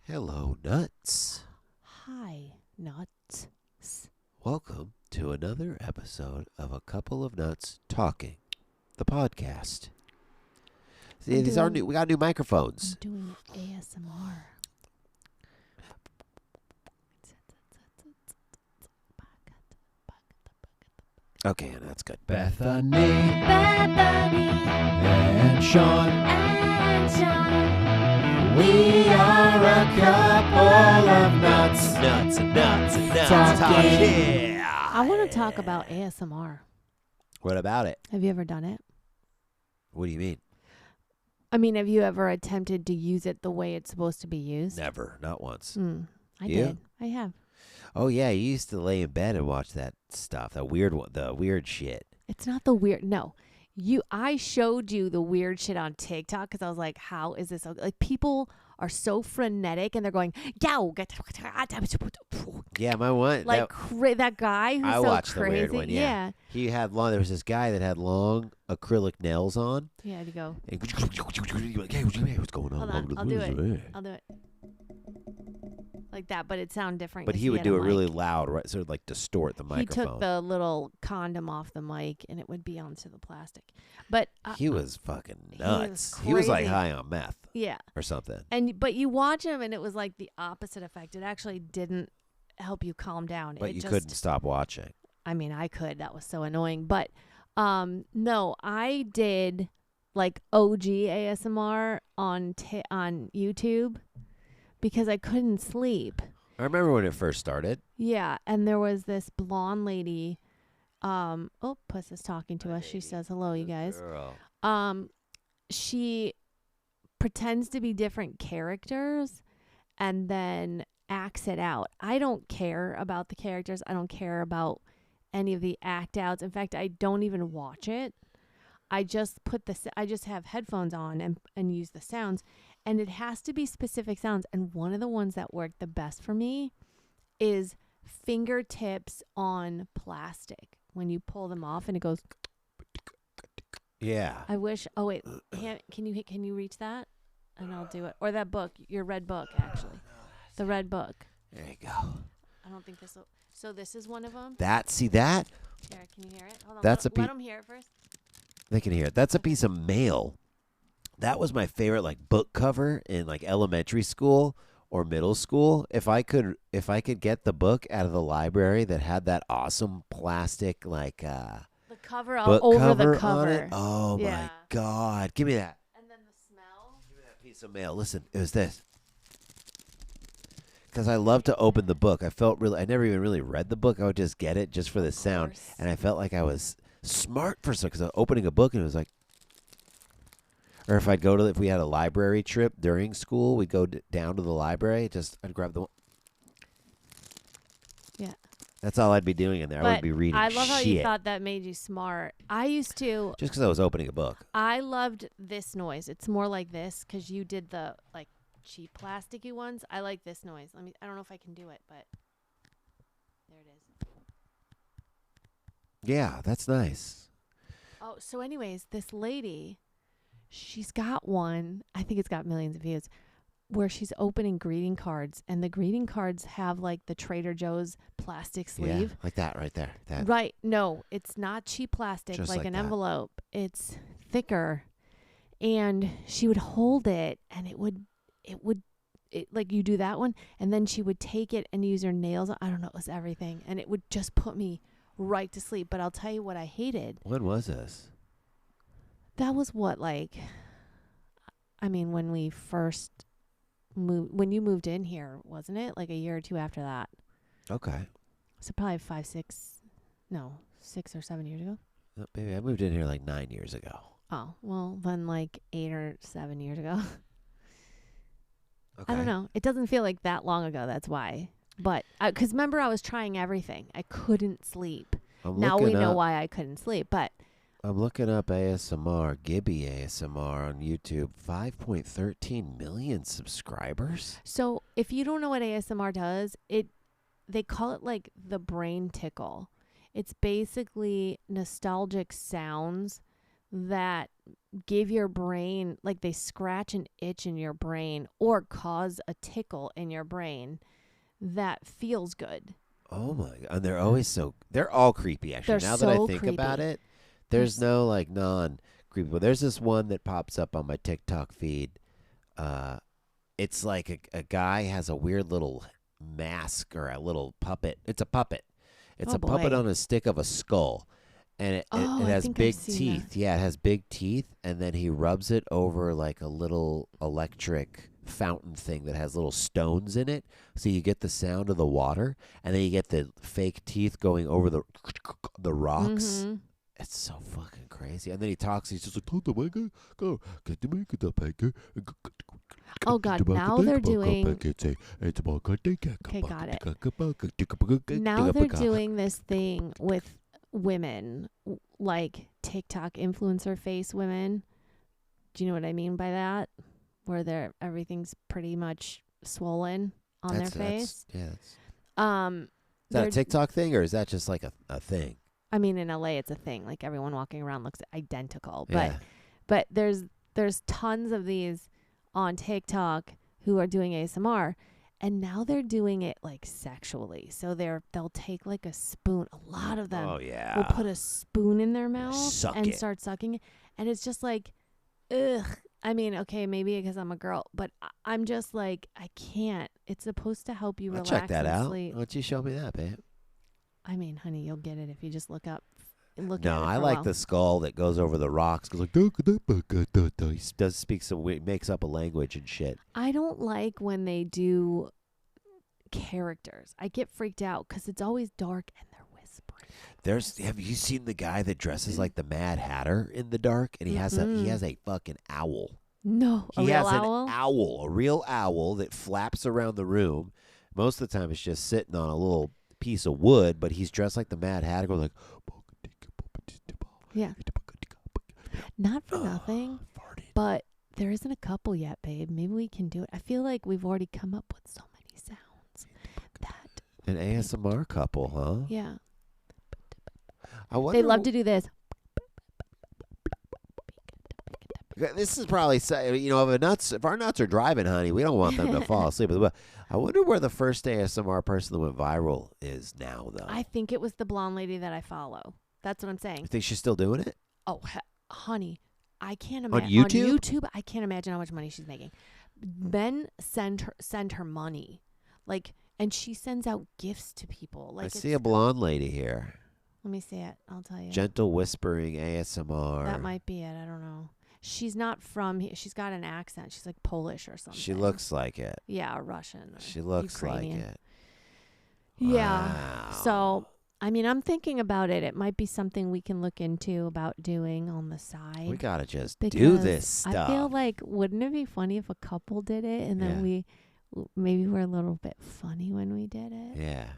Hello, nuts. Hi, nuts. Welcome to another episode of A Couple of Nuts Talking, the podcast. See, these are new. We got new microphones. I'm doing ASMR. Okay, that's good. Bethany and Sean. We are a couple of nuts. Nuts and nuts and nuts. Talking. Yeah. I want to talk about ASMR. What about it? Have you ever done it? What do you mean? I mean, have you ever attempted to use it the way it's supposed to be used? Never. Not once. I You? did. I have. Oh, yeah. You used to lay in bed and watch that stuff. The weird shit. It's not the weird. No. I showed you the weird shit on TikTok because I was like, how is this? Like, people are so frenetic and they're going, yow. Yeah, my one. Like that guy who's I so watched crazy. the weird one, yeah. He had long. There was this guy that had long acrylic nails on. Yeah, to go. And you're like, hey, what's going on? Hold on, I'll do it. I'll do it. Like that, but it sounded different. But 'cause he would had do a it really mic. loud, right? Sort of like distort the microphone. He took the little condom off the mic, and it would be onto the plastic. But he was fucking he was nuts. He was like crazy. high on meth yeah, or something. but you watch him, and it was like the opposite effect. It actually didn't help you calm down. But it you just, couldn't stop watching. I mean, I could. That was so annoying. But no, I did like OG ASMR on YouTube because I couldn't sleep. I remember when it first started. Yeah, and there was this blonde lady. Puss is talking to us. She says, "Hello, you guys." Girl. She pretends to be different characters and then acts it out. I don't care about the characters. I don't care about any of the act outs. In fact, I don't even watch it. I just I just have headphones on and use the sounds, and it has to be specific sounds. And one of the ones that worked the best for me is fingertips on plastic. When you pull them off and it goes. Yeah. I wish. Oh wait, can you reach that? And I'll do it. Or that book, your red book, actually, the red book. There you go. I don't think this will. So this is one of them. See that? Here, can you hear it? Hold on. That's let them hear it first. They can hear it. That's a piece of mail. That was my favorite like book cover in like elementary school or middle school. If I could get the book out of the library that had that awesome plastic like The cover book over cover the cover. on it. Oh Yeah. my God. Give me that. And then the smell. Give me that piece of mail. Listen, it was this. Because I love to open the book. I never even really read the book. I would just get it just for the sound. Course. And I felt like I was smart for some, because I was opening a book and it was like, or if we had a library trip during school, we'd go down to the library. I'd grab the. Yeah. That's all I'd be doing in there. I But wouldn't be reading I love how you shit. thought that made you smart. I used to. Just because I was opening a book. I loved this noise. It's more like this because you did the like cheap plasticky ones. I like this noise. I don't know if I can do it, but there it is. Yeah, that's nice. Oh, so anyways, this lady, she's got one, I think it's got millions of views, where she's opening greeting cards, and the greeting cards have like the Trader Joe's plastic sleeve. Yeah, like that right there. That. Right. No, it's not cheap plastic Just like like an that. envelope. It's thicker. And she would hold it, and it would like you do that one, and then she would take it and use her nails. I don't know, it was everything. And it would just put me right to sleep. But I'll tell you what I hated. When was this? That was what, like, I mean, when we first moved, when you moved in here, wasn't it? Like a year or two after that. Okay. So probably 6 or 7 years ago. No, baby, I moved in here like 9 years ago. Oh, well, then like 8 or 7 years ago. Okay. I don't know. It doesn't feel like that long ago. That's why. But, because remember, I was trying everything. I couldn't sleep. Now we know why I couldn't sleep. But I'm looking up ASMR, Gibby ASMR on YouTube. 5.13 million subscribers. so if you don't know what ASMR does, they call it like the brain tickle. It's basically nostalgic sounds that give your brain, like they scratch an itch in your brain or cause a tickle in your brain that feels good. Oh my god! And they're always they're all creepy actually. They're Now that I so think creepy. about it, there's no like non-creepy. But there's this one that pops up on my TikTok feed. It's like a guy has a weird little mask or a little puppet. It's a puppet. It's Oh, a puppet boy. on a stick of a skull. And it Oh, I has think I've big seen teeth. that. Yeah, it has big teeth. And then he rubs it over like a little electric fountain thing that has little stones in it. So you get the sound of the water. And then you get the fake teeth going over the rocks. Mhm. It's so fucking crazy. And then he talks. He's just like, Oh God! Now they're doing. Okay, got it. Now they're doing this thing with women, like TikTok influencer face women. Do you know what I mean by that? Where everything's pretty much swollen on their face. Yeah. Is that they're- a TikTok thing or is that just like a thing? I mean, in LA, it's a thing. Like everyone walking around looks identical. Yeah. But there's tons of these on TikTok who are doing ASMR, and now they're doing it like sexually. So they'll take like a spoon. A lot of them Oh yeah. will put a spoon in their mouth Suck and it. start sucking it, and it's just like, ugh. I mean, okay, maybe because I'm a girl, but I'm just like, I can't. It's supposed to help you I'll relax check that and out. sleep. Why don't you show me that, babe? I mean, honey, you'll get it if you just look at No, it I for a like while. the skull that goes over the rocks. Goes like, he does speak makes up a language and shit. I don't like when they do characters. I get freaked out because it's always dark and they're whispering. Have you seen the guy that dresses like the Mad Hatter in the dark, and he has a fucking owl. No, a He real has owl? an owl, a real owl that flaps around the room. Most of the time, it's just sitting on a little piece of wood, but he's dressed like the Mad Hatter, going like. Yeah. Not for nothing, Farted. but there isn't a couple yet, babe. Maybe we can do it. I feel like we've already come up with so many sounds that. An ASMR couple, huh? Yeah. I wonder. They love to do this. This is probably if our nuts are driving, honey, we don't want them to fall asleep. But I wonder where the first ASMR person that went viral is now, though. I think it was the blonde lady that I follow. That's what I'm saying. You think she's still doing it? Oh, honey, I can't On imagine. YouTube? On YouTube, I can't imagine how much money she's making. Men send her money, and she sends out gifts to people. I see a blonde lady here. Let me see it. I'll tell you. Gentle whispering ASMR. That might be it. I don't know. She's not from here. She's got an accent. She's like Polish or something. She looks like it. Yeah, or Russian. Or She looks Ukrainian. like it. Yeah. Wow. So, I mean, I'm thinking about it. It might be something we can look into about doing on the side. We gotta just do because this stuff. I feel like, wouldn't it be funny if a couple did it and then maybe we're a little bit funny when we did it? Yeah,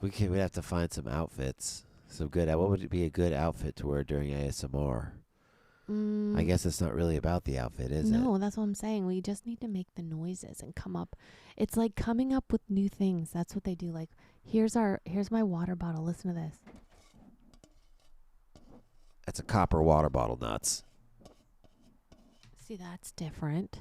we'd have to find some outfits. Some good. What would be a good outfit to wear during ASMR? I guess it's not really about the outfit, is it? No, that's what I'm saying. We just need to make the noises and come up. It's like coming up with new things. That's what they do. Like, here's my water bottle. Listen to this. That's a copper water bottle, nuts. See, that's different.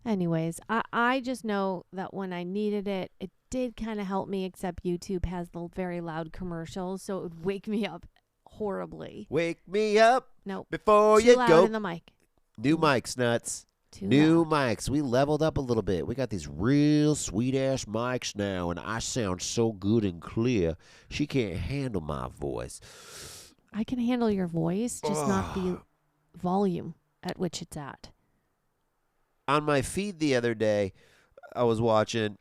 Anyways, I just know that when I needed it, it did kind of help me, except YouTube has the very loud commercials, so it would wake me up horribly. Wake me up Nope. before Too you loud go. in the mic. New mics, nuts. Too New loud. mics. We leveled up a little bit. We got these real sweet ass mics now, and I sound so good and clear. She can't handle my voice. I can handle your voice, just not the volume at which it's at. On my feed the other day, I was watching,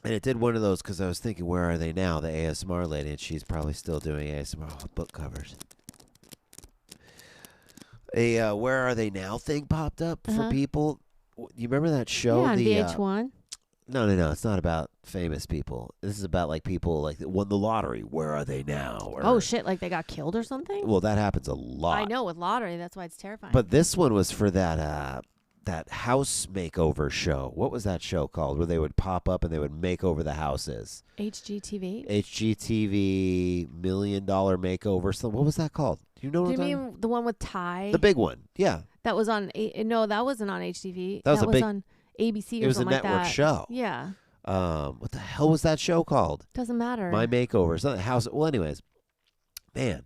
and it did one of those because I was thinking, where are they now? The ASMR lady, and she's probably still doing ASMR book covers. A where are they now thing popped up for people. You remember that show? Yeah, on the VH1. No. It's not about famous people. This is about like people like that won the lottery. Where are they now? Or, Oh, shit, like they got killed or something? Well, that happens a lot. I know, with lottery, that's why it's terrifying. But this one was for that house makeover show. What was that show called? Where they would pop up and they would make over the houses. HGTV? HGTV $1 Million Makeover. So what was that called? Do you know what Do I'm you talking mean the one with Ty? The big one. Yeah. That was on. No, that wasn't on HTV. That was a was big- on ABC It or was a something like network that. show. Yeah. What the hell was that show called? Doesn't matter. My Makeover. Something House. Well, anyways, man,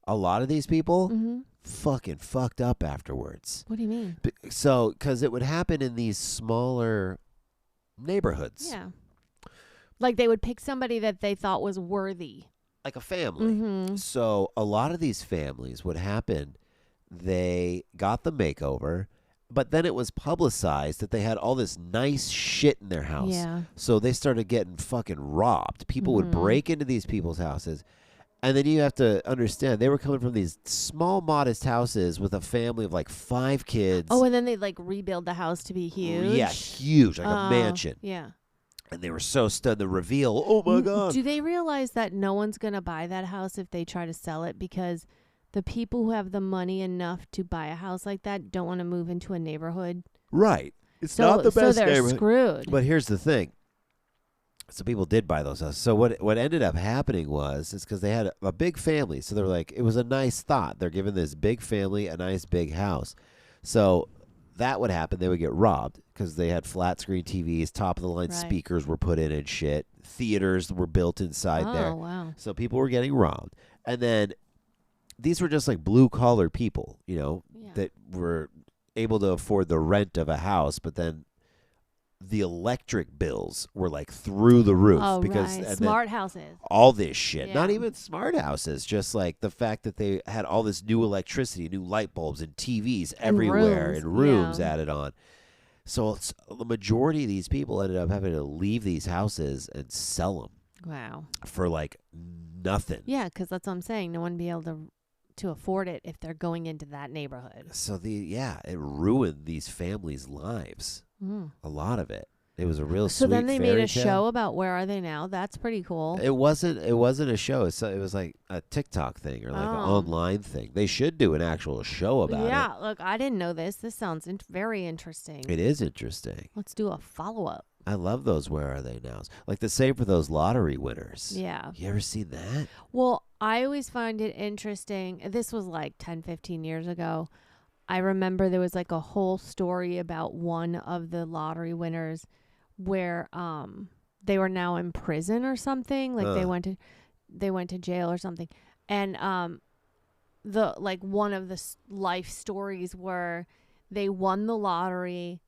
a lot of these people Mm-hmm. fucking fucked up afterwards. What do you mean? So, because it would happen in these smaller neighborhoods, Yeah. Like they would pick somebody that they thought was worthy. like a family. Mm-hmm. So, a lot of these families would happen. They got the makeover, but then it was publicized that they had all this nice shit in their house. Yeah. So they started getting fucking robbed. People would Mhm. break into these people's houses. And then you have to understand, they were coming from these small, modest houses with a family of like 5 kids. Oh, and then they like rebuild the house to be huge. Yeah, huge, like a Oh, mansion. Yeah. And they were so stunned. The reveal, oh my God. Do they realize that no one's going to buy that house if they try to sell it because the people who have the money enough to buy a house like that don't want to move into a neighborhood? Right. It's So, not the best so they're neighborhood. screwed. But here's the thing. So people did buy those houses. So what ended up happening was, it's because they had a big family. So they were like, it was a nice thought. They're giving this big family a nice big house. So that would happen. They would get robbed because they had flat screen TVs, top of the line Right. speakers were put in and shit. Theaters were built inside oh, there. wow. So people were getting robbed. And then these were just like blue collar people, you know, Yeah. that were able to afford the rent of a house, but then the electric bills were like through the roof Oh, because right. and then Smart houses. all this shit, not Yeah. even smart houses, just like the fact that they had all this new electricity, new light bulbs and TVs everywhere rooms, and rooms yeah. added on. So the majority of these people ended up having to leave these houses and sell them Wow. for like nothing. Yeah, because that's what I'm saying. No one would be able to afford it if they're going into that neighborhood. So it ruined these families' lives. Mm. A lot of it. It was a real So sweet then they made fairy a tale. show about Where Are They Now? That's pretty cool. It wasn't a show. It was like a TikTok thing or like an Oh. online thing. They should do an actual show about yeah, look, I didn't know this. This sounds very interesting. it. It is interesting. Let's do a follow-up. I love those Where Are They Nows. Like the same for those lottery winners. Yeah. You ever seen that? Well, I always find it interesting. This was like 10, 15 years ago. I remember there was like a whole story about one of the lottery winners where they were now in prison or something. Like they went to jail or something. And the like one of the life stories were they won the lottery.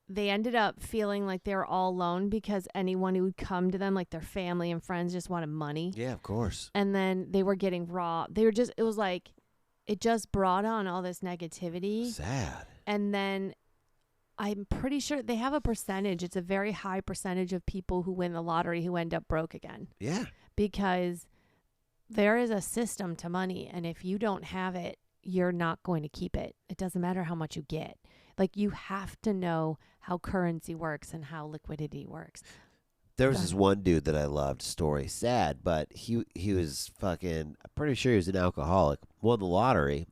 They ended up feeling like they were all alone because anyone who would come to them, like their family and friends, just wanted money. Yeah, of course. And then they were getting robbed. They were just, it was like, it just brought on all this negativity. Sad. And then I'm pretty sure they have a percentage. It's a very high percentage of people who win the lottery who end up broke again Yeah. because there is a system to money. And if you don't have it, you're not going to keep it. It doesn't matter how much you get. Like you have to know how currency works and how liquidity works. There was this one dude that I loved. Story sad, but he was fucking. I'm pretty sure he was an alcoholic. Won the lottery,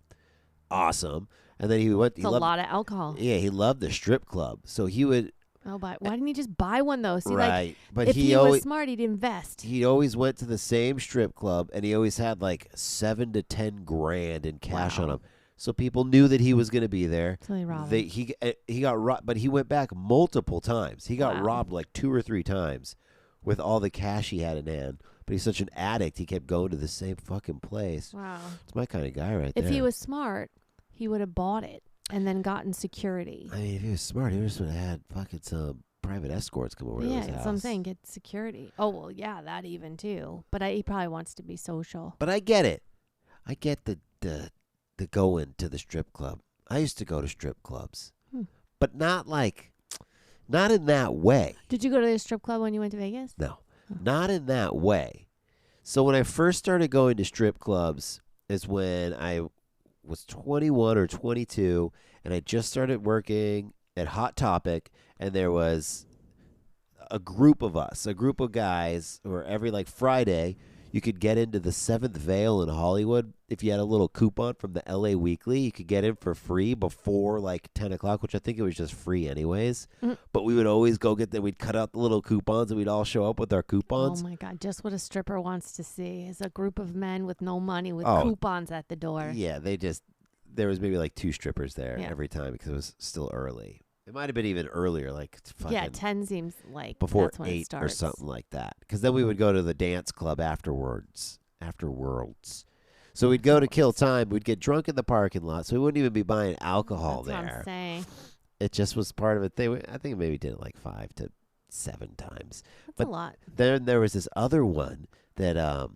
awesome. And then he went. It's a lot of alcohol. Yeah, he loved the strip club. So he would. Oh, but why didn't he just buy one though? See, right, like but if he always was smart, he'd invest. he always went to the same strip club, and he always had like 7 to 10 grand in cash on Wow. him. So people knew that he was going to be there. So they robbed They him. he got robbed, but he went back multiple times. He got Wow. robbed like 2 or 3 times with all the cash he had in hand. But he's such an addict, he kept going to the same fucking place. Wow. It's my kind of guy right If there. he was smart, he would have bought it and then gotten security. I mean, if he was smart, he would have had fucking some private escorts come over to Yeah, his that's house. what I'm saying. Get security. Oh, well, yeah, that even too. But he probably wants to be social. But I get it. I get the going to the strip club. I used to go to strip clubs, but not in that way. Did you go to the strip club when you went to Vegas? No, not in that way. So when I first started going to strip clubs is when I was 21 or 22, and I just started working at Hot Topic, and there was a group of us, a group of guys, where every like Friday, you could get into the Seventh Veil in Hollywood if you had a little coupon from the LA Weekly. You could get in for free before like 10 o'clock, which I think it was just free anyways. But we would always go get them. We'd cut out the little coupons and we'd all show up with our coupons. Oh my God! Just what a stripper wants to see is a group of men with no money with Oh, coupons at the door. Yeah, there was maybe like 2 strippers there Yeah. every time because it was still early. It might have been even earlier, like fucking Yeah, 10 seems like before that's when it 8 or starts. something like that. Because then we would go to the dance club afterwards. So we'd go to kill time. We'd get drunk in the parking lot, so we wouldn't even be buying alcohol That's what there. I'm saying. It just was part of a thing. I think maybe did it like 5 to 7 times. That's But a lot. then there was this other one that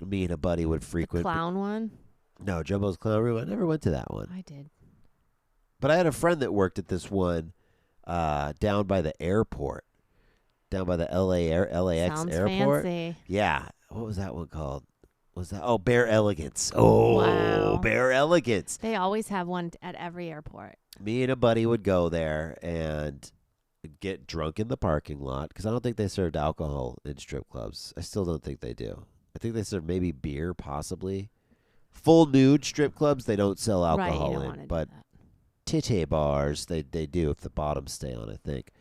me and a buddy would The frequent. clown one. No, Jumbo's Clown Room. I never went to that one. I did. But I had a friend that worked at this one down by the airport, down by the LAX Sounds airport. fancy. Yeah. What was that one called? Bear Elegance. Oh, Wow. Bear Elegance. They always have one at every airport. Me and a buddy would go there and get drunk in the parking lot because I don't think they served alcohol in strip clubs. I still don't think they do. I think they serve maybe beer, possibly. Full nude strip clubs, they don't sell alcohol right, you don't in, want to but do that. titty bars, they do if the bottoms stay on, I think.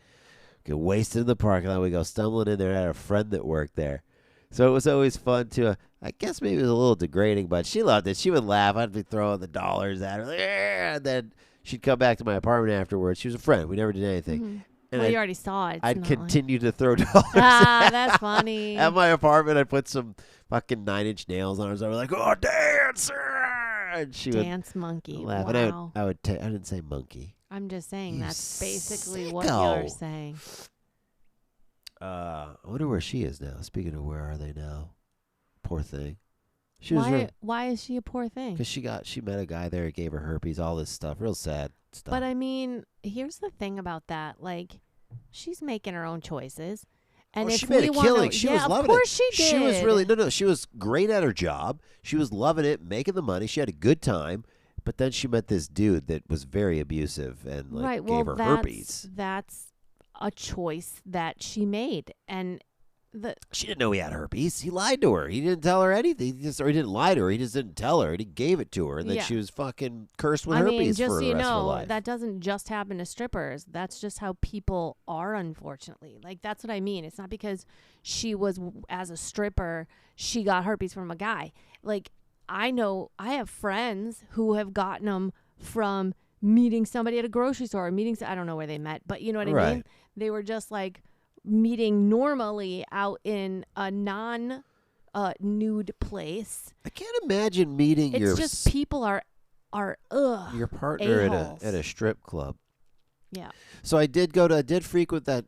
Get wasted in the parking lot. We go stumbling in there. I had a friend that worked there. So it was always fun to, I guess maybe it was a little degrading, but she loved it. She would laugh. I'd be throwing the dollars at her. Like, and then she'd come back to my apartment afterwards. She was a friend. We never did anything. Mhm. And Well, you already saw it. It's I'd not like- continue to throw dollars that's funny. at my apartment. I'd put some fucking 9-inch nails on her. So I was like, oh, dancer. And she Dance monkey. would laugh. Wow. And I didn't say monkey. I'm just saying You that's basically what sicko. you're saying. I wonder where she is now. Speaking of where are they now? Poor thing. She was Why is she a poor thing? because she met a guy there. He gave her herpes. All this stuff. Real sad stuff. But I mean, here's the thing about that. Like, she's making her own choices. And if she made we a wanna- killing. She yeah, was loving of course it. she did. She was really no. She was great at her job. She was loving it, making the money. She had a good time. But then she met this dude that was very abusive and like right. Well, gave her herpes. that's a choice that she made, and She didn't know he had herpes. He lied to her. He didn't tell her anything. He didn't lie to her. He just didn't tell her. And he gave it to her, and then Yeah. she was fucking cursed with I herpes mean, for just so the you rest of her know, life. that doesn't just happen to strippers. That's just how people are, unfortunately. Like, that's what I mean. It's not because she was, as a stripper, she got herpes from a guy. Like, I have friends who have gotten them from meeting somebody at a grocery store, I don't know where they met, but you know what I mean? Right. They were just like meeting normally out in a non-nude place. I can't imagine meeting It's your just people are your partner a-holes. at a strip club. Yeah. So I did frequent that.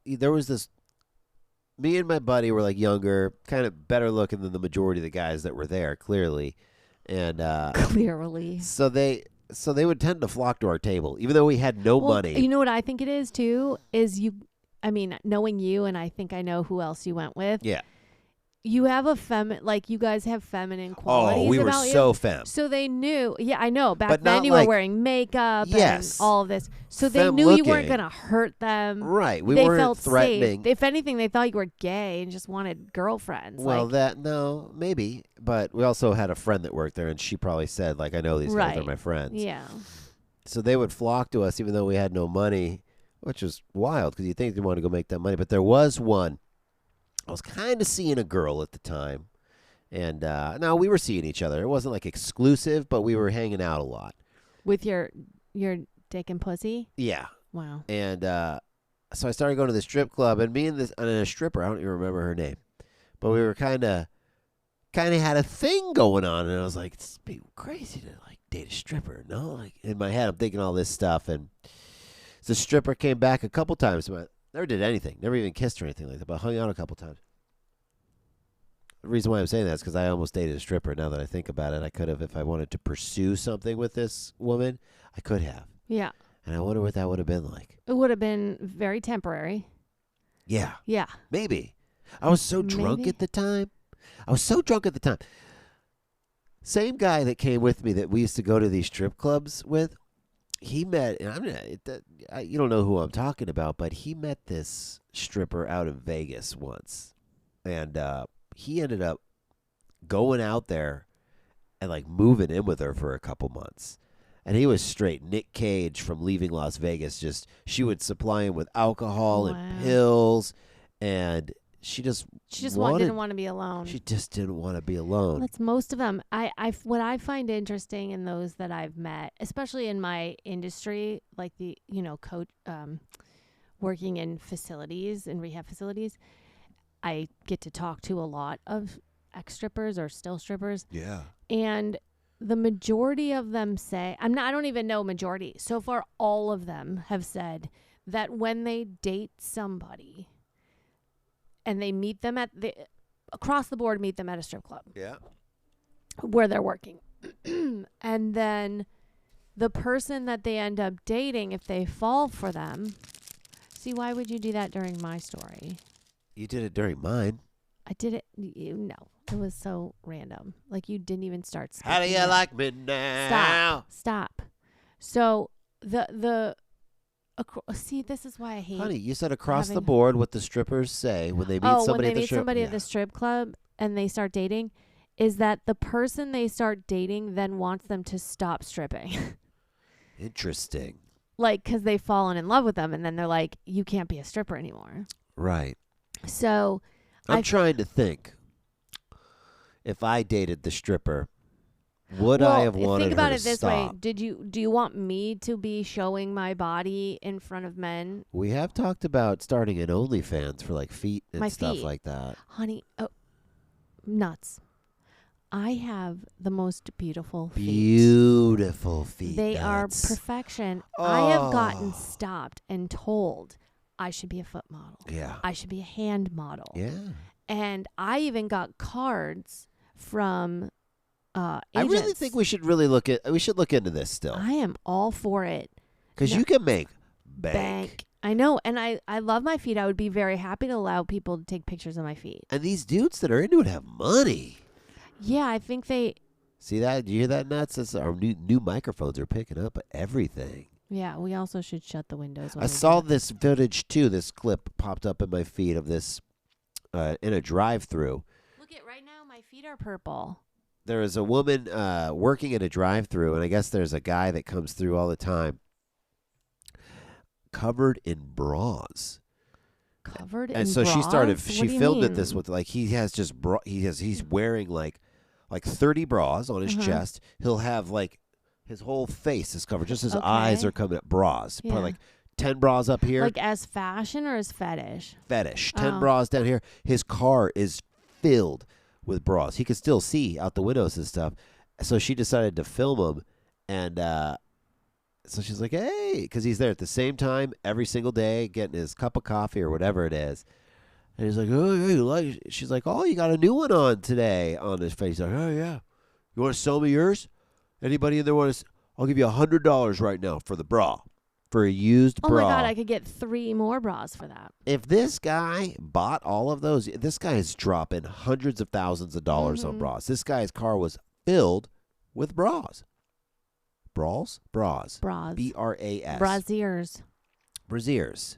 There was this. Me and my buddy were like younger, kind of better looking than the majority of the guys that were there, clearly, and Clearly. so they would tend to flock to our table, even though we had no money. You know what I think it is too? Knowing you, and I think I know who else you went with. Yeah. You have you guys have feminine qualities. Oh, we were about so you. femme. So they knew. Yeah, I know. Back But then not you like- were wearing makeup Yes. and all of this. So they Femme knew you weren't looking. going to hurt them. Right. We they weren't felt threatening. safe. If anything, they thought you were gay and just wanted girlfriends. Well, no, maybe. But we also had a friend that worked there, and she probably said, like, I know these guys are Right. my friends. yeah. So they would flock to us even though we had no money, which was wild because you think they want to go make that money. But there was one. I was kind of seeing a girl at the time. And no, we were seeing each other. It wasn't like exclusive, but we were hanging out a lot. With your dick and pussy. Yeah. Wow. And so I started going to the strip club, and me and a stripper, I don't even remember her name, but we were kind of had a thing going on, and I was like, it's be crazy to like date a stripper, no? Like in my head, I'm thinking all this stuff, and the stripper came back a couple times, but never did anything, never even kissed or anything like that, but hung out a couple times. The reason why I'm saying that is because I almost dated a stripper. Now that I think about it, I could have, if I wanted to pursue something with this woman, I could have. Yeah. And I wonder what that would have been like. It would have been very temporary. Yeah. Yeah. Maybe. I was so drunk Maybe. at the time. Same guy that came with me that we used to go to these strip clubs with, he met, and you don't know who I'm talking about, but he met this stripper out in Vegas once. And he ended up going out there and like moving in with her for a couple months. And he was straight Nick Cage from Leaving Las Vegas. Just she would supply him with alcohol and pills, and she just didn't want to be alone. She just didn't want to be alone. That's most of them. What I find interesting in those that I've met, especially in my industry, like the coach, working in facilities, in rehab facilities, I get to talk to a lot of ex-strippers or still strippers. Yeah. And the majority of them say, I don't even know majority. So far, all of them have said that when they date somebody and they meet them across the board, meet them at a strip club. Yeah. Where they're working. And then the person that they end up dating, if they fall for them, see, why would you do that during my story? You did it during mine. I did it. No, it was so random. Like, you didn't even start. How do you like me now? Stop. So see, this is why I hate. Honey, you said across the board what the strippers say when they meet somebody at the strip club and they start dating, is that the person they start dating then wants them to stop stripping. Interesting. Like, because they've fallen in love with them, and then they're like, you can't be a stripper anymore. Right. So I'm trying to think. If I dated the stripper, would I have wanted her to stop? Think about it this way. Do you want me to be showing my body in front of men? We have talked about starting an OnlyFans for like feet and stuff like that. Honey, nuts. I have the most beautiful feet. Beautiful feet. They are perfection. I have gotten stopped and told I should be a foot model. Yeah. I should be a hand model. Yeah. And I even got cards from agents. I really think we should look into this still. I am all for it. Because you can make bank. I know, and I love my feet. I would be very happy to allow people to take pictures of my feet. And these dudes that are into it have money. Yeah, I think they... See that? Do you hear that, Nuts? That's our new microphones are picking up everything. Yeah, we also should shut the windows. I saw this footage, too. This clip popped up in my feed of this in a drive-thru. Look at right now, my feet are purple. There is a woman working at a drive-thru, and I guess there's a guy that comes through all the time covered in bras. And so she filmed it this with like he has just he's wearing like 30 bras on his chest. He'll have like his whole face is covered, just his eyes are covered up. Bras, probably like 10 bras up here. Like as fashion or as fetish? Fetish. 10 bras down here. His car is filled with bras. He could still see out the windows and stuff. So she decided to film him, and so she's like, hey, because he's there at the same time every single day getting his cup of coffee or whatever it is. And he's like, oh, she's like, oh, you got a new one on today on his face. He's like, oh, yeah. You want to sell me yours? Anybody in there want to? I'll give you $100 right now for the bra, for a used bra. Oh, my God, I could get 3 more bras for that. If this guy bought all of those, this guy is dropping hundreds of thousands of dollars on bras. This guy's car was filled with bras. Bras? Bras. B-R-A-S. Brasiers. Brasiers.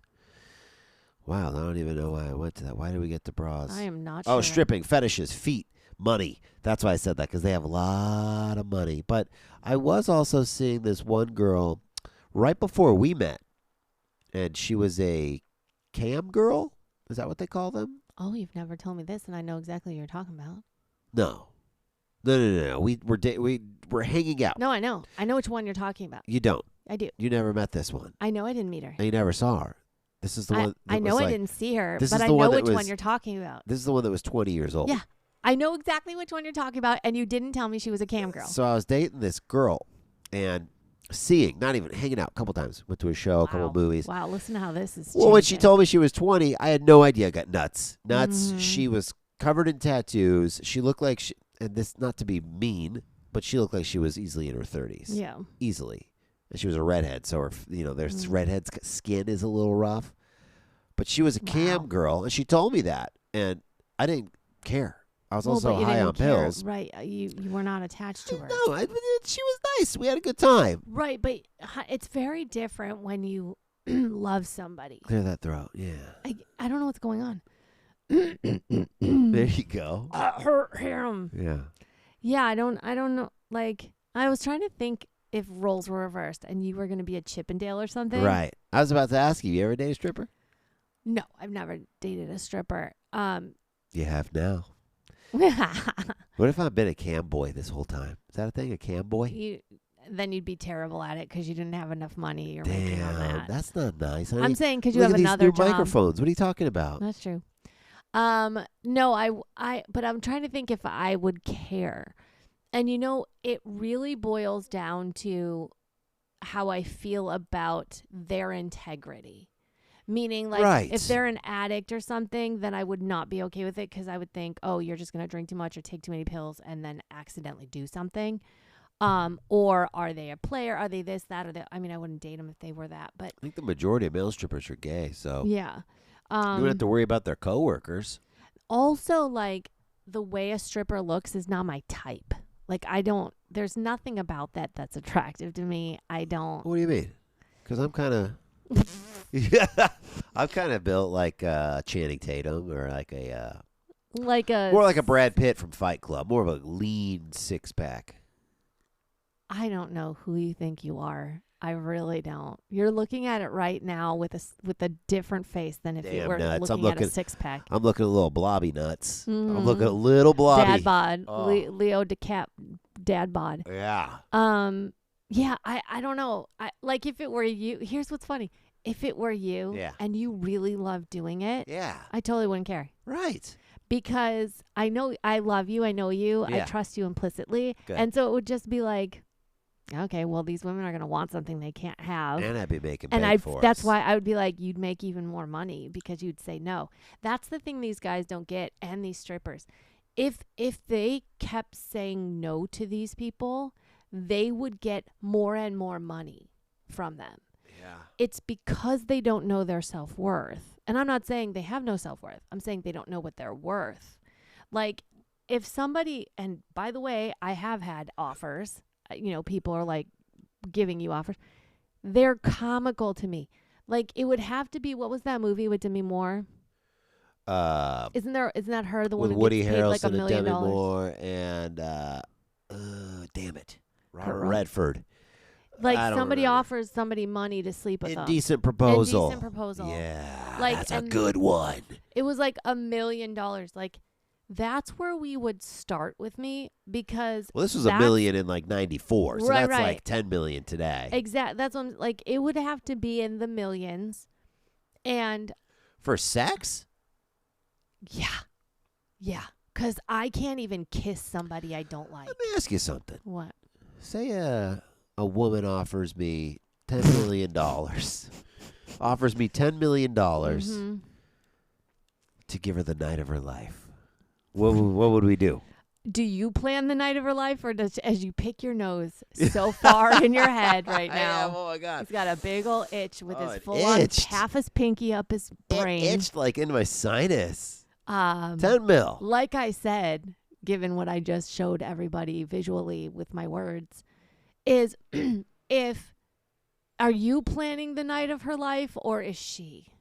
Wow, I don't even know why I went to that. Why did we get to bras? I am not sure. Oh, stripping, fetishes, feet, money. That's why I said that, because they have a lot of money. But I was also seeing this one girl right before we met, and she was a cam girl. Is that what they call them? Oh, you've never told me this, and I know exactly what you're talking about. No. We're hanging out. No, I know. I know which one you're talking about. You don't. I do. You never met this one. I know I didn't meet her. And you never saw her. This is the one. I know I didn't see her, but I know which one you're talking about. This is the one that was 20 years old. Yeah. I know exactly which one you're talking about, and you didn't tell me she was a cam girl. So I was dating this girl and not even hanging out a couple times. Went to a show, a couple movies. Wow, listen to how this is Well, when she told me she was 20, I had no idea I got nuts. Mm-hmm. She was covered in tattoos. She looked like and this, not to be mean, but she looked like she was easily in her 30s. Yeah. Easily. And she was a redhead, so her, their redhead skin is a little rough. But she was a cam girl, and she told me that, and I didn't care. I was also high on pills. Right. You were not attached to her. No, she was nice. We had a good time. Right, but it's very different when you love somebody. Clear that throat, yeah. I don't know what's going on. There you go. Hurt him. Yeah. Yeah, I don't know. Like, I was trying to think if roles were reversed and you were going to be a Chippendale or something. Right. I was about to ask you ever date a stripper? No, I've never dated a stripper. You have now. What if I've been a cam boy this whole time? Is that a thing, a cam boy? Then you'd be terrible at it because you didn't have enough money you're making on Damn, that. that's not nice. I'm saying because you Look have at these another new job. microphones. What are you talking about? That's true. No, but I'm trying to think if I would care. And it really boils down to how I feel about their integrity. Meaning, like, Right. if they're an addict or something, then I would not be okay with it because I would think, oh, you're just going to drink too much or take too many pills and then accidentally do something. Or are they a player? Are they this, that, or that? I mean, I wouldn't date them if they were that, but I think the majority of male strippers are gay, so yeah. you don't have to worry about their coworkers. Also, like, the way a stripper looks is not my type. Like, there's nothing about that that's attractive to me. I don't. What do you mean? Because I'm kind of, I'm kind of built like Channing Tatum or like more like a Brad Pitt from Fight Club, more of a lean six pack. I don't know who you think you are. I really don't. You're looking at it right now with a different face than if you Damn were nuts. looking at a six pack. I'm looking at little blobby nuts. Mhm. I'm looking at little blobby. Dad bod. Oh. Leo DeCap dad bod. Yeah. Yeah, I don't know. Like, if it were you, here's what's funny. If it were you Yeah. and you really love doing it, Yeah. I totally wouldn't care. Right. Because I know I love you, I know you, I Yeah. trust you implicitly. Good. And so it would just be like, okay, well, these women are going to want something they can't have. And I'd be making And bank for that's us. why I would be like, you'd make even more money because you'd say no. That's the thing these guys don't get, and these strippers. If they kept saying no to these people, they would get more and more money from them. Yeah. It's because they don't know their self-worth. And I'm not saying they have no self-worth. I'm saying they don't know what they're worth. Like, if somebody, and by the way, I have had offers, people are like giving you offers. They're comical to me. Like, it would have to be, what was that movie with Demi Moore? Isn't that her, the one With who Woody gets paid like Harrelson $1 million? and Demi Moore and damn it, Robert Redford. Like, I don't somebody remember. offers somebody money to sleep with them. Indecent proposal. Indecent proposal. Yeah, Like, that's a and good one. It was like $1 million. Like, that's where we would start with me, because Well, this was $1 million in like '94, so Right, that's right. like $10 million today. That's what I'm, like, it would have to be in the millions. And For sex? yeah, because I can't even kiss somebody I don't like. Let me ask you something. What? Say a woman offers me $10 million, offers me $10 million Mhm. to give her the night of her life. What would we do? Do you plan the night of her life, or as you pick your nose so far in your head right now? Oh my God. He's got a big old itch with Oh, his it full on itched. half his pinky up his brain. It itched like into my sinus. 10 $10 mil. Like I said, given what I just showed everybody visually with my words, is are you planning the night of her life, or is she?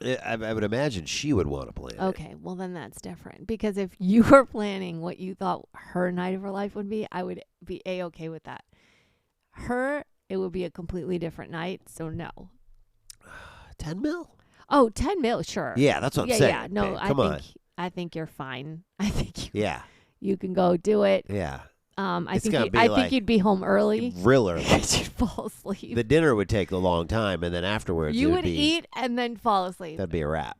I would imagine she would want to plan it. Okay, well then that's different. Because if you were planning what you thought her night of her life would be, I would be A-okay with that. It would be a completely different night, so no. 10 mil? Oh, 10 mil, sure. Yeah, that's what I'm Yeah, saying. yeah. No, babe. Come on. I think you're fine. I think Yeah, you can go do it. yeah. I It's think gonna be I like- think you'd be home early. Real early. You'd fall asleep. The dinner would take a long time, and then afterwards You it would be, eat and then fall asleep. That'd be a wrap.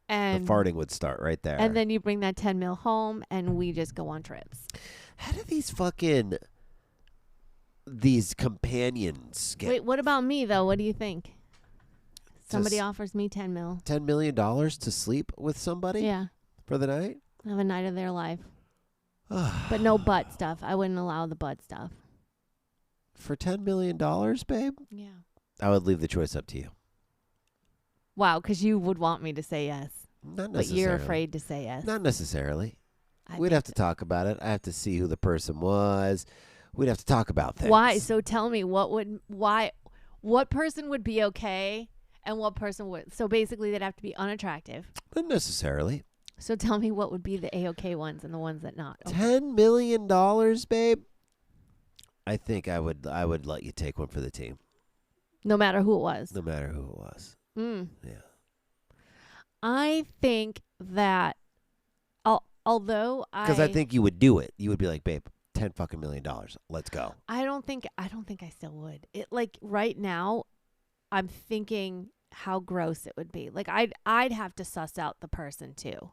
And The farting would start right there. and then you bring that 10 mil home, and we just go on trips. how do these companions get Wait, what about me though? What do you think? Somebody Just- offers me 10 mil. $10 million to sleep with somebody Yeah, for the night? have a night of their life, but no butt stuff. I wouldn't allow the butt stuff. For $10 million, babe? Yeah. I would leave the choice up to you. Wow, because you would want me to say yes, Not but necessarily. you're afraid to say yes. Not necessarily. We'd think have to talk about it. I have to see who the person was. We'd have to talk about things. Why? So tell me, what person would be okay, And what person would? So basically, they'd have to be unattractive. Not necessarily. So tell me what would be the A-OK ones and the ones that not. Okay. $10 million, babe. I think I would let you take one for the team. No matter who it was. No matter who it was. Yeah. I think that, although Because I think you would do it. You would be like, babe, $10 million. Let's go. I don't think I still would. It like right now, I'm thinking how gross it would be. Like I'd have to suss out the person too.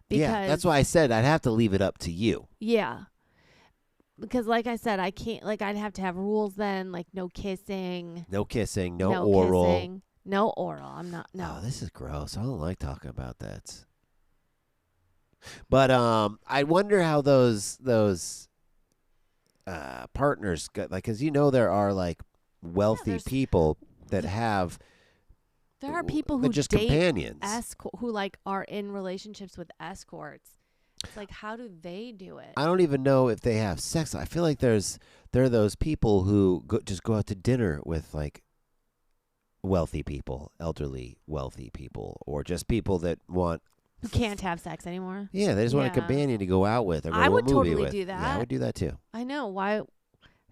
Because, yeah, that's why I said I'd have to leave it up to you. Yeah. Because like I said, I can't, like I'd have to have rules then, like no kissing. No kissing, no oral. Kissing, no oral. I'm not, no. Oh, this is gross. I don't like talking about that. But I wonder how those partners got, like, because there are like wealthy people that have. There are people who just date companions who like are in relationships with escorts. It's like, how do they do it? I don't even know if they have sex. I feel like there are those people who just go out to dinner with like wealthy people, elderly wealthy people, or just people that want. Who can't have sex anymore. Yeah, they just want a companion to go out with or go I to a would movie totally with. do that. Yeah, I would do that too. I know. Why?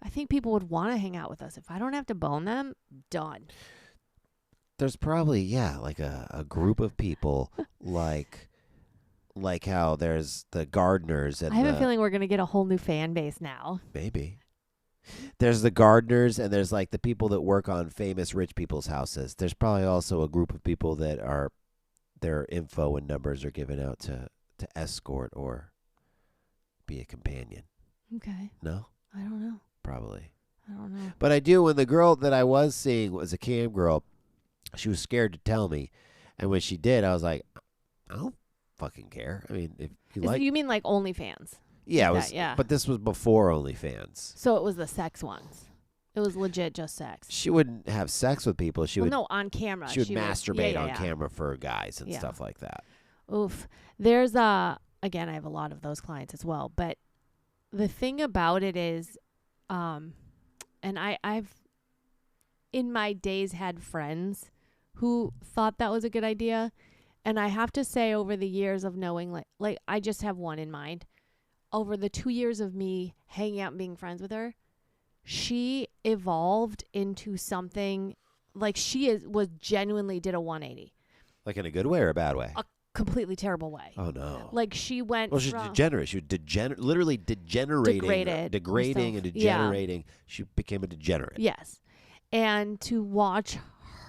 I think people would want to hang out with us. If I don't have to bone them, done. There's probably, like a group of people like how there's the gardeners. And I have a feeling we're going to get a whole new fan base now. Maybe. There's the gardeners, and there's like the people that work on famous rich people's houses. There's probably also a group of people that are, their info and numbers are given out to escort or be a companion. Okay. No? I don't know. Probably. I don't know. But I do, when the girl that I was seeing was a cam girl, she was scared to tell me. And when she did, I was like, I don't fucking care. I mean, if you like. You mean like OnlyFans? Yeah, Like that, yeah. But this was before OnlyFans. So it was the sex ones. It was legit just sex. She wouldn't have sex with people. She would. No, on camera. She would masturbate on yeah. camera for guys and stuff like that. Oof. There's again, I have a lot of those clients as well. But the thing about it is, and I've in my days had friends who thought that was a good idea. And I have to say, over the years of knowing, like I just have one in mind. Over the 2 years of me hanging out and being friends with her, she evolved into something like was genuinely did a 180. Like in a good way or a bad way? A completely terrible way. Oh, no. Like she went Well, she's degenerate. She was literally degenerating. Degrading and degenerating. Yeah. She became a degenerate. Yes. And to watch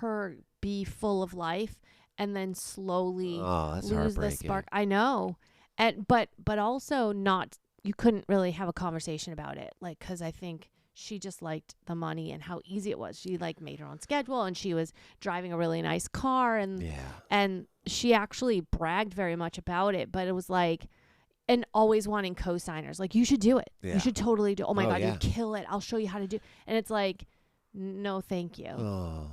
her be full of life and then slowly lose the spark. I know. And but also not, you couldn't really have a conversation about it, like, because I think she just liked the money and how easy it was. She like made her own schedule, and she was driving a really nice car, and she actually bragged very much about it. But it was like, and always wanting co-signers, like, you should do it. You should totally do. Oh my God, you kill it. I'll show you how to do. And it's like, no, thank you. Oh.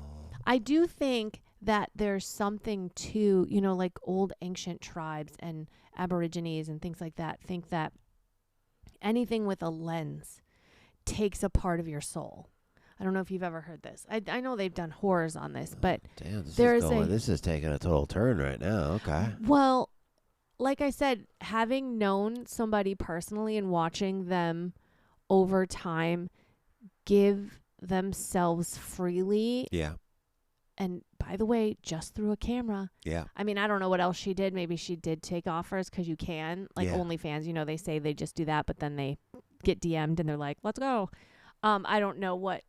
I do think that there's something to, like old ancient tribes and Aborigines and things like that think that anything with a lens takes a part of your soul. I don't know if you've ever heard this. I know they've done horrors on this, but damn, this is taking a total turn right now. Okay. Well, like I said, having known somebody personally and watching them over time give themselves freely. Yeah. And by the way, just through a camera. Yeah. I mean, I don't know what else she did. Maybe she did take offers because you can. Like OnlyFans, they say they just do that, but then they get DM'd and they're like, let's go. I don't know what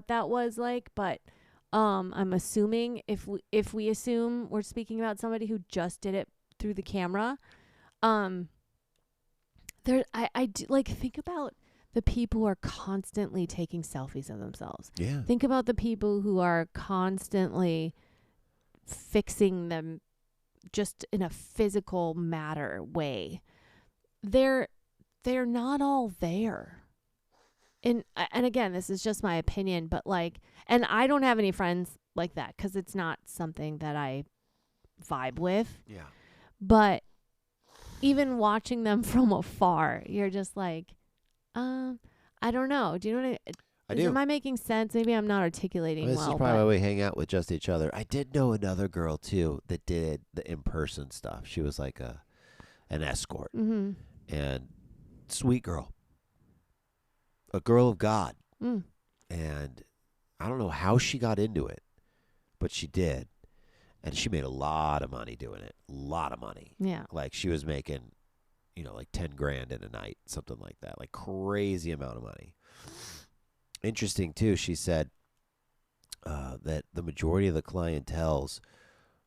that was like, but I'm assuming if we assume we're speaking about somebody who just did it through the camera, I do, like, think about the people who are constantly taking selfies of themselves. Yeah. Think about the people who are constantly fixing them just in a physical matter way. They're not all there. And again, this is just my opinion, but like, and I don't have any friends like that because it's not something that I vibe with. Yeah. But even watching them from afar, you're just like, I don't know. Do you know what I do. Am I making sense? Maybe I'm not articulating This well. is probably why we hang out with just each other. I did know another girl too that did the in-person stuff. She was like an escort, Mm-hmm. and sweet girl, a girl of God, Mm. and I don't know how she got into it, but she did, and she made a lot of money doing it. A lot of money. Yeah. Like she was making, like 10 grand in a night, something like that. Like crazy amount of money. Interesting too. She said that the majority of the clientels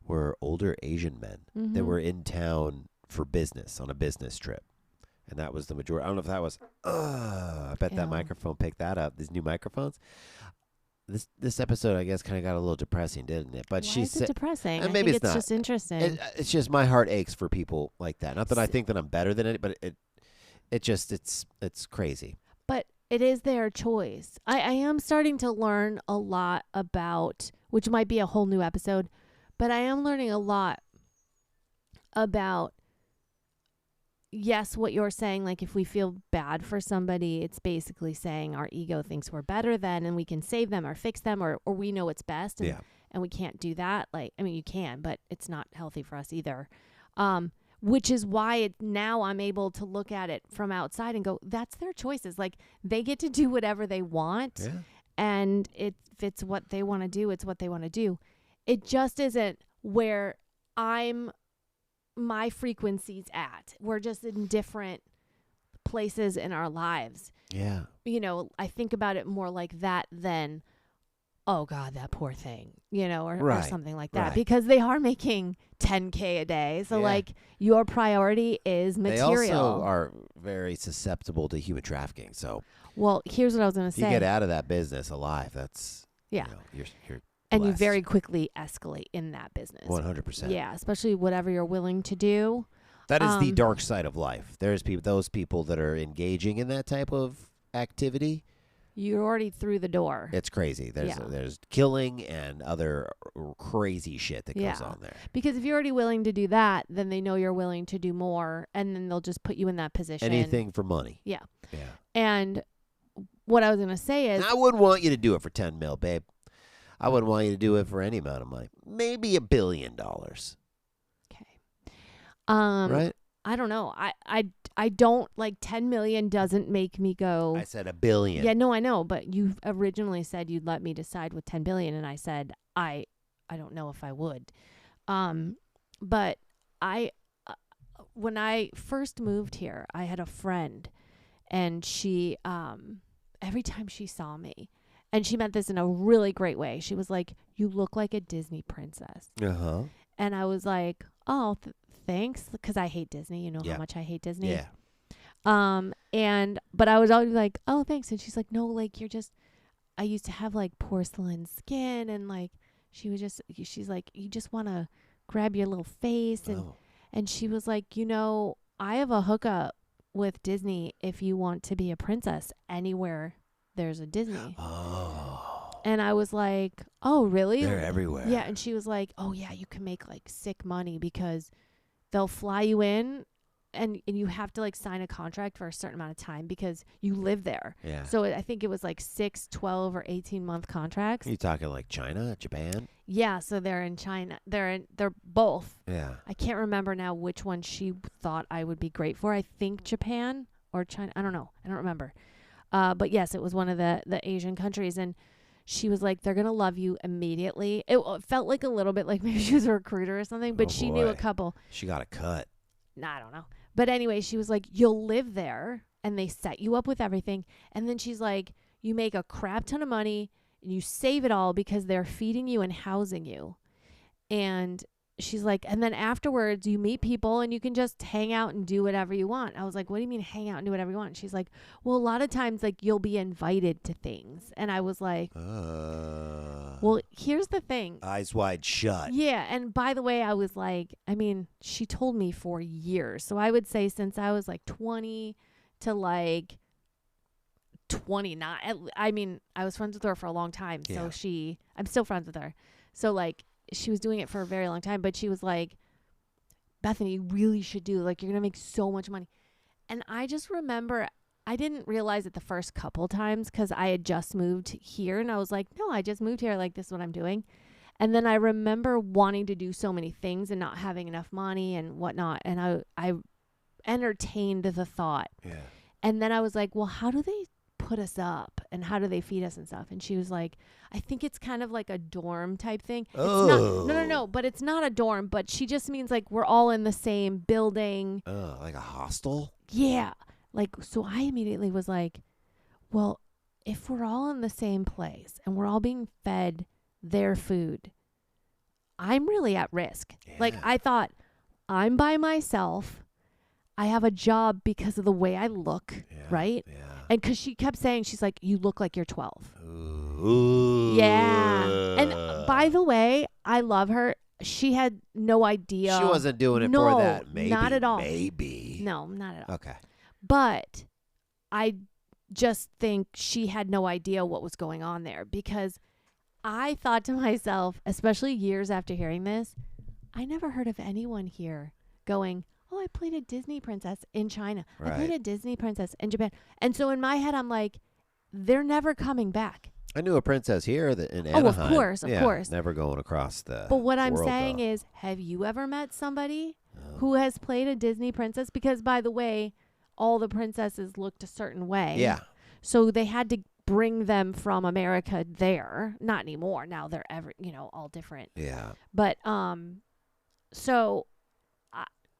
were older Asian men Mm-hmm. that were in town for business on a business trip, and that was the majority. I don't know if that was. I bet that Ew. microphone picked that up. These new microphones. This episode, I guess, kind of got a little depressing, didn't it? But Why she is it said, depressing? and I maybe think it's not. just interesting. It's just my heart aches for people like that. Not that I S- think that I'm better than it, but it's crazy. But it is their choice. I am starting to learn a lot about, which might be a whole new episode, but I am learning a lot about, yes, what you're saying. Like if we feel bad for somebody, it's basically saying our ego thinks we're better than, and we can save them or fix them, or we know what's best. And, Yeah. and we can't do that. Like, I mean, you can, but it's not healthy for us either. Which is why now I'm able to look at it from outside and go, that's their choices. Like they get to do whatever they want. Yeah. And if it's what they want to do, it's what they want to do. It just isn't where my frequency's at. We're just in different places in our lives. Yeah. I think about it more like that than, oh God, that poor thing, or Right, something like that, right. because they are making 10K a day. So Yeah. like your priority is material. They also are very susceptible to human trafficking. So Well, here's what I was going to if you say. get out of that business alive, that's Yeah. you're And you blessed. very quickly escalate in that business. 100%. Yeah, especially whatever you're willing to do. That is the Um, dark side of life. There's those people that are engaging in that type of activity. You're already through the door. It's crazy. There's Yeah. there's killing and other crazy shit that goes Yeah. on there. Because if you're already willing to do that, then they know you're willing to do more, and then they'll just put you in that position. Anything for money. Yeah. Yeah. And what I was going to say is, And I wouldn't want you to do it for 10 mil, babe. I wouldn't want you to do it for any amount of money. Maybe $1 billion. okay. Right? I don't know. I don't like 10 million doesn't make me go. I said $1 billion. Yeah, no, I know, but you originally said you'd let me decide with 10 billion, and I said I don't know if I would. But I when I first moved here, I had a friend, and she every time she saw me, and she meant this in a really great way. She was like, "You look like a Disney princess." Uh-huh. And I was like, "Oh, thanks," because I hate Disney. You know Yeah. how much I hate Disney. Yeah. But I was always like, "Oh, thanks." And she's like, "No, like I used to have like porcelain skin," and like she's like, "You just want to grab your little face," and she was like, "I have a hookup with Disney if you want to be a princess anywhere there's a Disney." Oh. And I was like, "Oh, really?" They're everywhere. Yeah, and she was like, "Oh yeah, you can make like sick money because they'll fly you in, and you have to like sign a contract for a certain amount of time because you live there." Yeah. So I think it was like 6, 12, or 18-month contracts. You talking like China, Japan? Yeah, so they're in China. They're both. Yeah. I can't remember now which one she thought I would be great for. I think Japan or China. I don't know. I don't remember. But yes, it was one of the Asian countries, and she was like, "They're gonna love you immediately." It felt like a little bit like maybe she was a recruiter or something, but Oh, she knew a boy. couple. She got a cut. I don't know. But anyway, she was like, "You'll live there, and they set you up with everything." And then she's like, "You make a crap ton of money, and you save it all because they're feeding you and housing you." And she's like, "And then afterwards, you meet people, and you can just hang out and do whatever you want." I was like, "What do you mean hang out and do whatever you want?" She's like, "Well, a lot of times, like, you'll be invited to things." And I was like, "Well, here's the thing." Eyes wide shut. Yeah, and by the way, I was like, I mean, she told me for years. So I would say since I was like 20 to like 29. I mean, I was friends with her for a long time. So Yeah. I'm still friends with her. So like she was doing it for a very long time, but she was like, "Bethany, you really should do, like, you're going to make so much money." And I just remember I didn't realize it the first couple times because I had just moved here and I was like, no, I just moved here. Like, this is what I'm doing. And then I remember wanting to do so many things and not having enough money and whatnot. And I entertained the thought. Yeah. And then I was like, well, how do they put us up and how do they feed us and stuff? And she was like, I think it's kind of like a dorm type thing. Oh. It's not, no, but it's not a dorm, but she just means like we're all in the same building. Oh, like a hostel? Yeah. Like, so I immediately was like, well, if we're all in the same place and we're all being fed their food, I'm really at risk. Yeah. Like, I thought, I'm by myself. I have a job because of the way I look, Yeah. right? Yeah. And because she kept saying, she's like, you look like you're 12. Ooh. Yeah. And by the way, I love her. She had no idea. She wasn't doing it No, for that. Maybe. not at all. Maybe. No, not at all. Okay. But I just think she had no idea what was going on there because I thought to myself, especially years after hearing this, I never heard of anyone here going, oh, I played a Disney princess in China. Right. I played a Disney princess in Japan. And so in my head, I'm like, they're never coming back. I knew a princess here that in Oh, of Anaheim. course, of Yeah, course. Never going across the But what I'm world, saying though. is, have you ever met somebody No. who has played a Disney princess? Because, by the way, all the princesses looked a certain way. Yeah. So they had to bring them from America there. Not anymore. Now they're all different. Yeah. But so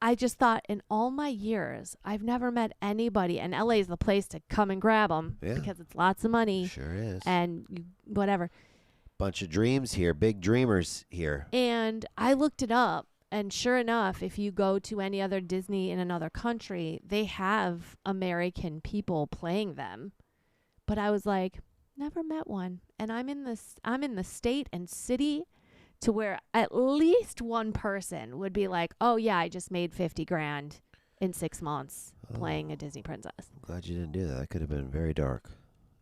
I just thought in all my years, I've never met anybody, and LA is the place to come and grab them Yeah. because it's lots of money Sure is. and whatever. Bunch of dreams here. Big dreamers here. And I looked it up. And sure enough, if you go to any other Disney in another country, they have American people playing them. But I was like, never met one. And I'm in the state and city to where at least one person would be like, oh yeah, I just made $50,000 in 6 months playing a Disney princess. I'm glad you didn't do that. That could have been very dark.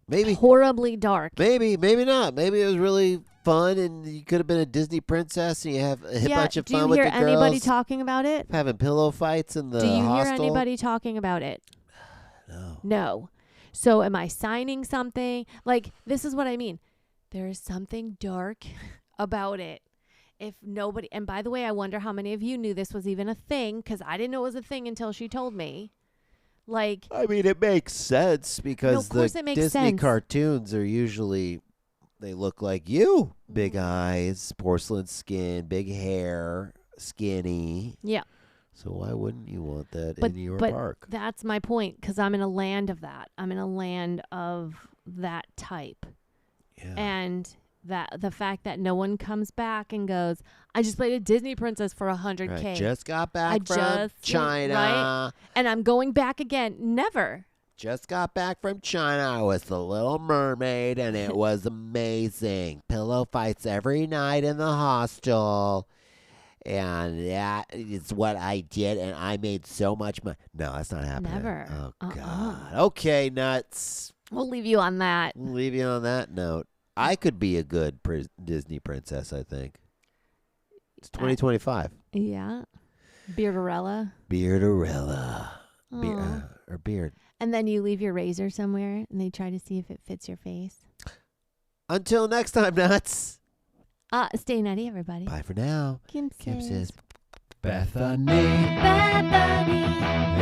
Maybe. Horribly dark. Maybe not. Maybe it was really fun, and you could have been a Disney princess, and you have a bunch of fun with the girls. Do you hear anybody talking about it? Having pillow fights in the Do you hostel. hear anybody talking about it? No. No. So am I signing something? Like, this is what I mean. There is something dark about it. If nobody, and by the way, I wonder how many of you knew this was even a thing, because I didn't know it was a thing until she told me. Like, I mean, it makes sense because of course the it makes Disney sense. cartoons are usually, they look like you. Big eyes, porcelain skin, big hair, skinny. yeah. So why wouldn't you want that But- in your but park? That's my point, because I'm in a land of that. I'm in a land of that type. Yeah. And that the fact that no one comes back and goes, I just played a Disney princess for $100K. Right. Just got back I from just- China. right? And I'm going back again. Never. Just got back from China. I was the Little Mermaid, and it was amazing. Pillow fights every night in the hostel. And that is what I did, and I made so much money. No, that's not happening. Never. Oh, God. Okay, nuts. We'll leave you on that. We'll leave you on that note. I could be a good Disney princess, I think. It's 2025. Yeah. Beardarella. Beardarella. Aw. Or beard. And then you leave your razor somewhere and they try to see if it fits your face. Until next time, nuts. Stay nutty, everybody. Bye for now. Kimpses. Kimpses. Bethany Bethany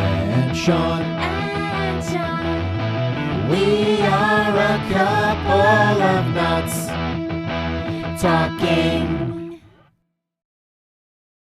and Sean. and Sean. We are a couple of nuts talking